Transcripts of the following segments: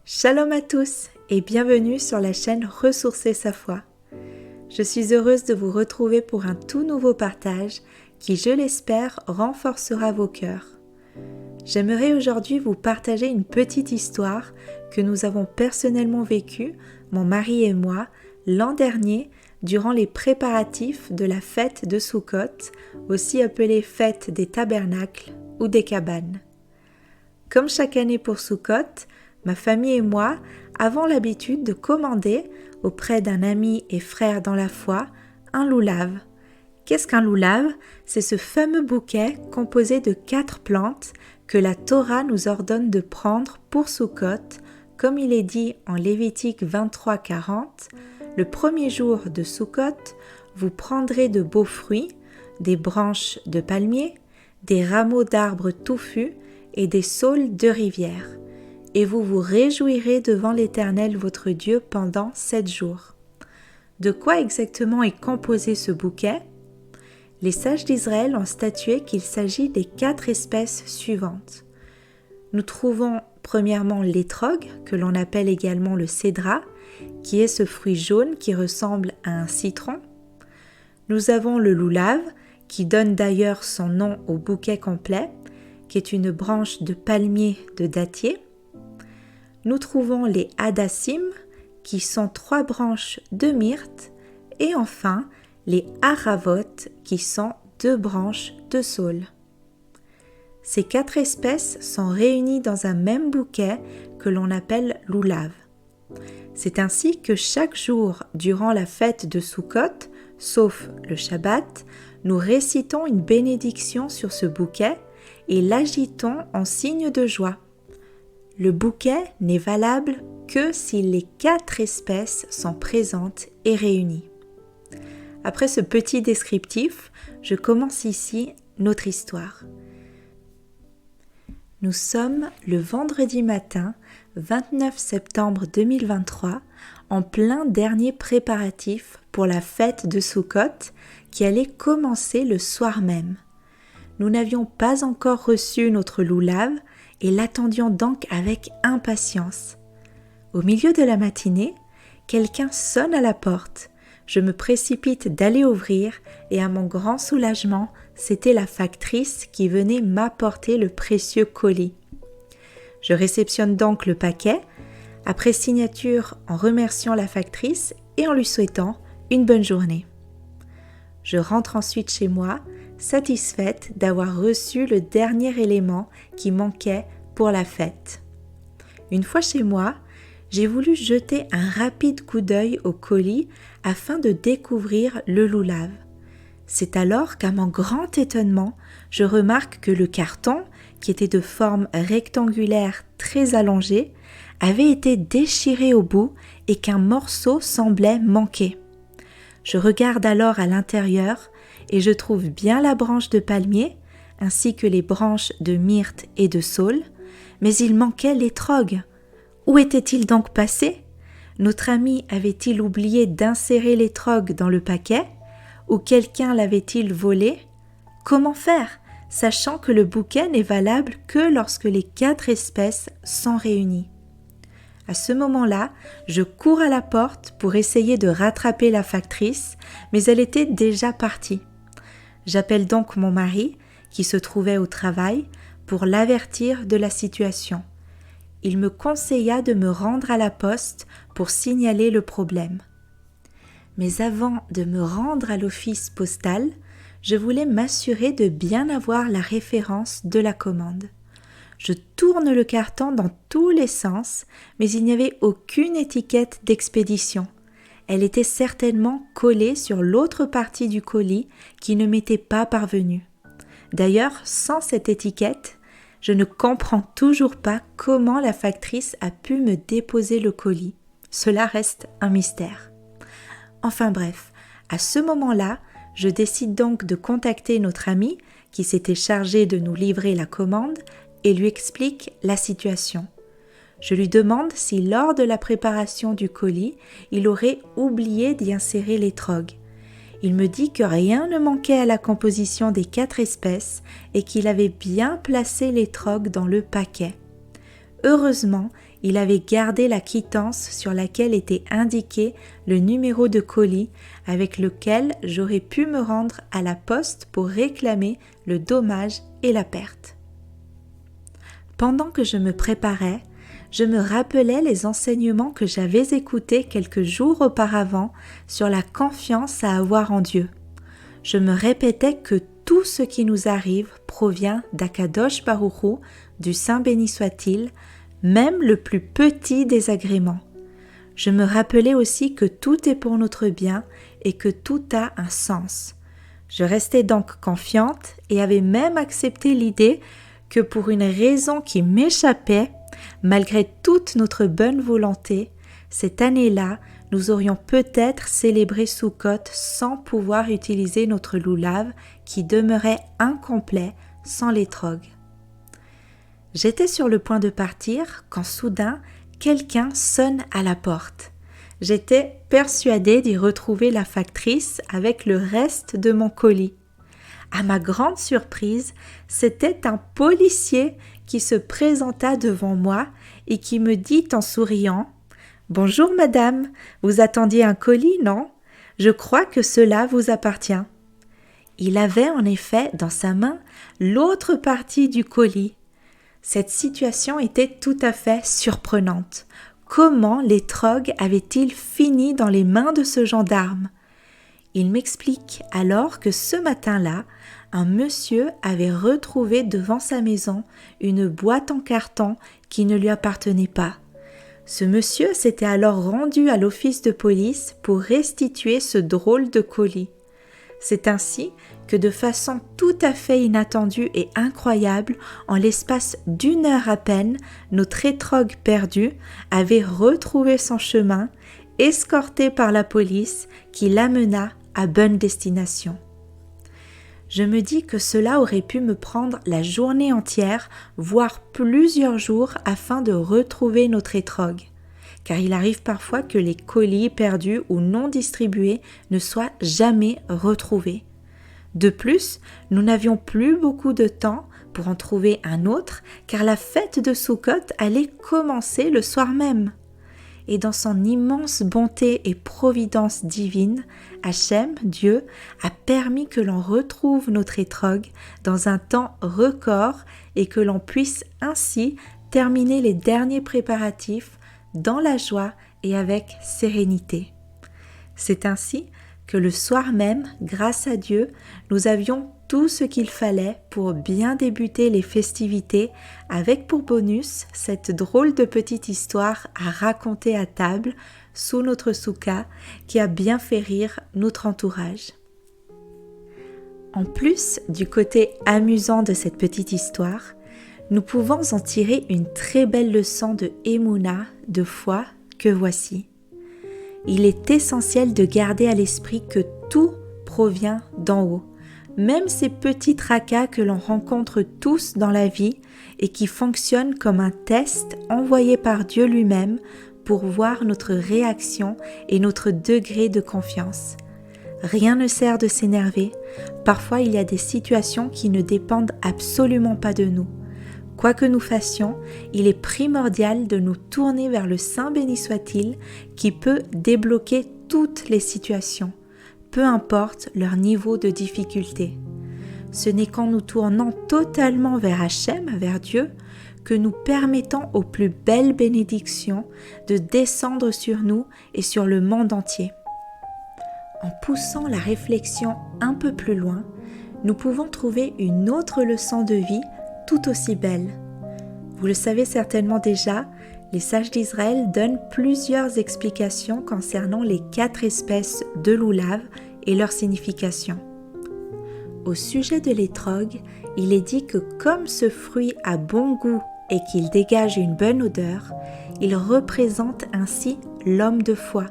Shalom à tous et bienvenue sur la chaîne Ressourcer sa foi. Je suis heureuse de vous retrouver pour un tout nouveau partage qui, je l'espère, renforcera vos cœurs. J'aimerais aujourd'hui vous partager une petite histoire que nous avons personnellement vécue, mon mari et moi, l'an dernier durant les préparatifs de la fête de Soukhot, aussi appelée fête des tabernacles ou des cabanes. Comme chaque année pour Soukhot, ma famille et moi avons l'habitude de commander auprès d'un ami et frère dans la foi un loulave. Qu'est-ce qu'un loulave ? C'est ce fameux bouquet composé de 4 plantes que la Torah nous ordonne de prendre pour Soukhot, comme il est dit en Lévitique 23:40. Le premier jour de Soukhot, vous prendrez de beaux fruits, des branches de palmier, des rameaux d'arbres touffus et des saules de rivière. Et vous vous réjouirez devant l'Éternel votre Dieu pendant 7 jours. De quoi exactement est composé ce bouquet ? Les sages d'Israël ont statué qu'il s'agit des 4 espèces suivantes. Nous trouvons premièrement l'étrog, que l'on appelle également le cédra, qui est ce fruit jaune qui ressemble à un citron. Nous avons le loulave, qui donne d'ailleurs son nom au bouquet complet, qui est une branche de palmier de dattier. Nous trouvons les hadassim, qui sont 3 branches de myrte, et enfin les haravot, qui sont 2 branches de saule. Ces 4 espèces sont réunies dans un même bouquet que l'on appelle loulave. C'est ainsi que chaque jour durant la fête de Soukhot, sauf le Shabbat, nous récitons une bénédiction sur ce bouquet et l'agitons en signe de joie. Le bouquet n'est valable que si les 4 espèces sont présentes et réunies. Après ce petit descriptif, je commence ici notre histoire. Nous sommes le vendredi matin, 29 septembre 2023, en plein dernier préparatif pour la fête de Soukhot qui allait commencer le soir même. Nous n'avions pas encore reçu notre loulave et l'attendions donc avec impatience. Au milieu de la matinée, quelqu'un sonne à la porte. Je me précipite d'aller ouvrir et à mon grand soulagement, c'était la factrice qui venait m'apporter le précieux colis. Je réceptionne donc le paquet, après signature en remerciant la factrice et en lui souhaitant une bonne journée. Je rentre ensuite chez moi, satisfaite d'avoir reçu le dernier élément qui manquait pour la fête. Une fois chez moi, j'ai voulu jeter un rapide coup d'œil au colis afin de découvrir le loulave. C'est alors qu'à mon grand étonnement, je remarque que le carton, qui était de forme rectangulaire très allongée, avait été déchiré au bout et qu'un morceau semblait manquer. Je regarde alors à l'intérieur et je trouve bien la branche de palmier ainsi que les branches de myrte et de saule, mais il manquait l'étrog. Où était-il donc passé ? Notre ami avait-il oublié d'insérer l'étrog dans le paquet ? Ou quelqu'un l'avait-il volé ? Comment faire, sachant que le bouquet n'est valable que lorsque les 4 espèces sont réunies ? À ce moment-là, je cours à la porte pour essayer de rattraper la factrice, mais elle était déjà partie. J'appelle donc mon mari, qui se trouvait au travail, pour l'avertir de la situation. Il me conseilla de me rendre à la poste pour signaler le problème. Mais avant de me rendre à l'office postal, je voulais m'assurer de bien avoir la référence de la commande. Je tourne le carton dans tous les sens, mais il n'y avait aucune étiquette d'expédition. Elle était certainement collée sur l'autre partie du colis qui ne m'était pas parvenue. D'ailleurs, sans cette étiquette, je ne comprends toujours pas comment la factrice a pu me déposer le colis. Cela reste un mystère. Enfin bref, à ce moment-là, je décide donc de contacter notre ami qui s'était chargé de nous livrer la commande et lui explique la situation. Je lui demande si lors de la préparation du colis, il aurait oublié d'y insérer l'étrog. Il me dit que rien ne manquait à la composition des 4 espèces et qu'il avait bien placé l'étrog dans le paquet. Heureusement, il avait gardé la quittance sur laquelle était indiqué le numéro de colis avec lequel j'aurais pu me rendre à la poste pour réclamer le dommage et la perte. Pendant que je me préparais, je me rappelais les enseignements que j'avais écoutés quelques jours auparavant sur la confiance à avoir en Dieu. Je me répétais que tout ce qui nous arrive provient d'Akadosh Baruch Hu, du Saint béni soit-il, même le plus petit désagrément. Je me rappelais aussi que tout est pour notre bien et que tout a un sens. Je restais donc confiante et avais même accepté l'idée que pour une raison qui m'échappait, malgré toute notre bonne volonté, cette année-là, nous aurions peut-être célébré Soukhot sans pouvoir utiliser notre loulav qui demeurait incomplet sans l'étrog. J'étais sur le point de partir quand soudain, quelqu'un sonne à la porte. J'étais persuadée d'y retrouver la factrice avec le reste de mon colis. À ma grande surprise, c'était un policier qui se présenta devant moi et qui me dit en souriant « Bonjour madame, vous attendiez un colis, non? Je crois que cela vous appartient. » Il avait en effet dans sa main l'autre partie du colis. Cette situation était tout à fait surprenante. Comment l'étrog avait-il fini dans les mains de ce gendarme? Il m'explique alors que ce matin-là, un monsieur avait retrouvé devant sa maison une boîte en carton qui ne lui appartenait pas. Ce monsieur s'était alors rendu à l'office de police pour restituer ce drôle de colis. C'est ainsi que de façon tout à fait inattendue et incroyable, en l'espace d'1 heure à peine, notre étrog perdu avait retrouvé son chemin, escorté par la police qui l'amena à bonne destination. Je me dis que cela aurait pu me prendre la journée entière, voire plusieurs jours afin de retrouver notre étrog. Car il arrive parfois que les colis perdus ou non distribués ne soient jamais retrouvés. De plus, nous n'avions plus beaucoup de temps pour en trouver un autre, car la fête de Soukhot allait commencer le soir même. Et dans son immense bonté et providence divine, Hachem, Dieu, a permis que l'on retrouve notre étrog dans un temps record et que l'on puisse ainsi terminer les derniers préparatifs dans la joie et avec sérénité. C'est ainsi que le soir même, grâce à Dieu, nous avions tout ce qu'il fallait pour bien débuter les festivités avec pour bonus cette drôle de petite histoire à raconter à table sous notre soukha qui a bien fait rire notre entourage. En plus du côté amusant de cette petite histoire, nous pouvons en tirer une très belle leçon de Emouna, de foi, que voici. Il est essentiel de garder à l'esprit que tout provient d'en haut, même ces petits tracas que l'on rencontre tous dans la vie et qui fonctionnent comme un test envoyé par Dieu lui-même pour voir notre réaction et notre degré de confiance. Rien ne sert de s'énerver, parfois il y a des situations qui ne dépendent absolument pas de nous. Quoi que nous fassions, il est primordial de nous tourner vers le Saint béni soit-il qui peut débloquer toutes les situations, peu importe leur niveau de difficulté. Ce n'est qu'en nous tournant totalement vers Hachem, vers Dieu, que nous permettons aux plus belles bénédictions de descendre sur nous et sur le monde entier. En poussant la réflexion un peu plus loin, nous pouvons trouver une autre leçon de vie tout aussi belle. Vous le savez certainement déjà, les sages d'Israël donnent plusieurs explications concernant les 4 espèces de loulav et leur signification. Au sujet de l'étrog, il est dit que comme ce fruit a bon goût et qu'il dégage une bonne odeur, il représente ainsi l'homme de foi,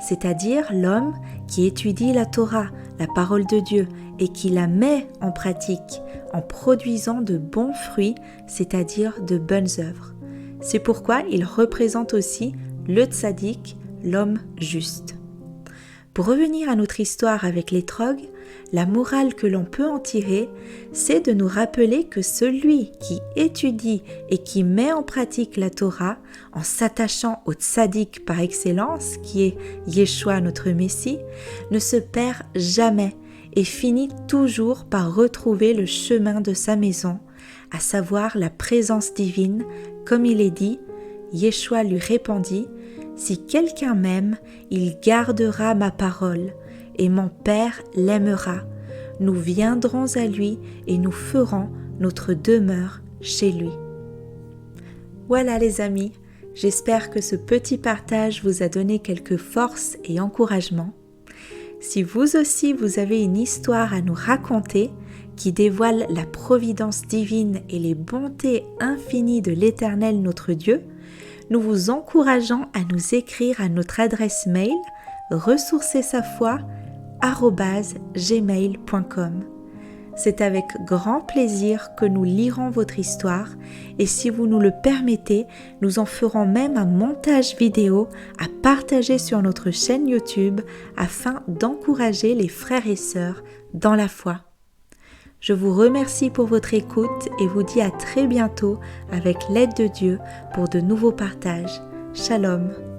c'est-à-dire l'homme qui étudie la Torah, la parole de Dieu, et qui la met en pratique en produisant de bons fruits, c'est-à-dire de bonnes œuvres. C'est pourquoi il représente aussi le tzaddik, l'homme juste. Pour revenir à notre histoire avec l'étrog, la morale que l'on peut en tirer, c'est de nous rappeler que celui qui étudie et qui met en pratique la Torah, en s'attachant au tzaddik par excellence, qui est Yeshua notre Messie, ne se perd jamais et finit toujours par retrouver le chemin de sa maison, à savoir la présence divine, comme il est dit. Yeshua lui répondit, « Si quelqu'un m'aime, il gardera ma parole, et mon Père l'aimera. Nous viendrons à lui et nous ferons notre demeure chez lui. » Voilà les amis, j'espère que ce petit partage vous a donné quelques forces et encouragements. Si vous aussi vous avez une histoire à nous raconter qui dévoile la providence divine et les bontés infinies de l'Éternel notre Dieu, nous vous encourageons à nous écrire à notre adresse mail ressourcersafoi@gmail.com. C'est avec grand plaisir que nous lirons votre histoire et si vous nous le permettez, nous en ferons même un montage vidéo à partager sur notre chaîne YouTube afin d'encourager les frères et sœurs dans la foi. Je vous remercie pour votre écoute et vous dis à très bientôt avec l'aide de Dieu pour de nouveaux partages. Shalom.